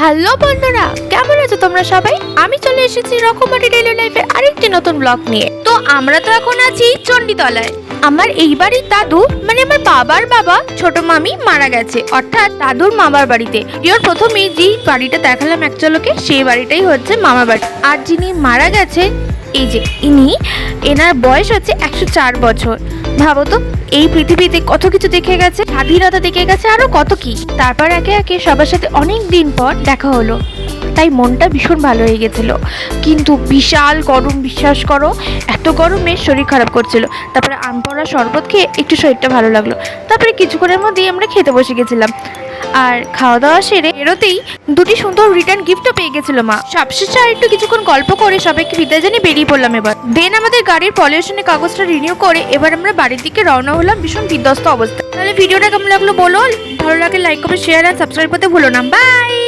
Hello বন্ধুরা, কেমন আছো তোমরা সবাই? আমি চলে এসেছি রকমারি ডেইলি লাইফের আরেকটি নতুন ব্লগ নিয়ে। তো আমরা তো এখন আছি চণ্ডীতলায়। আমার এই বাড়ির দাদু মানে আমার বাবার বাবা ছোট মামি মারা গেছে, অর্থাৎ দাদুর মামার বাড়িতে। প্রথমেই যে বাড়িটা দেখালাম এক ঝলকে, সেই বাড়িটাই হচ্ছে মামার বাড়ি। আর যিনি মারা গেছে এই যে এনার বয়স হচ্ছে 104 বছর। ভাবো তো, এই পৃথিবীতে কত কিছু দেখে গেছে, স্বাধীনতা দেখে গেছে, আরো কত কি। তারপর একে একে সবার সাথে অনেক দিন পর দেখা হলো, তাই মনটা ভীষণ ভালো হয়ে গেছিল। কিন্তু বিশাল গরম, বিশ্বাস করো, এত গরমে শরীর খারাপ করছিল। তারপরে আম পড়া শরবত খেয়ে একটু শরীরটা ভালো লাগলো। তারপরে কিছুক্ষণের মধ্যেই আমরা খেতে বসে গেছিলাম। আর খাওয়া দাওয়া সেরে বেরোতেই দুটি সুন্দর রিটার্ন গিফটও পেয়ে গেছিল মা। সবশেষে আর একটু কিছুক্ষণ গল্প করে সবাইকে বিদায় জানিয়ে বেরিয়ে পড়লাম। এবার দেন আমাদের গাড়ির পলিউশনের কাগজটা রিনিউ করে এবার আমরা বাড়ির দিকে রওনা হলাম ভীষণ বিধ্বস্ত অবস্থা। তাহলে ভিডিওটা কেমন লাগলো বলো, ভালো লাগে লাইক কমেন্ট শেয়ার আর সাবস্ক্রাইব করতে ভুলো না। বাই।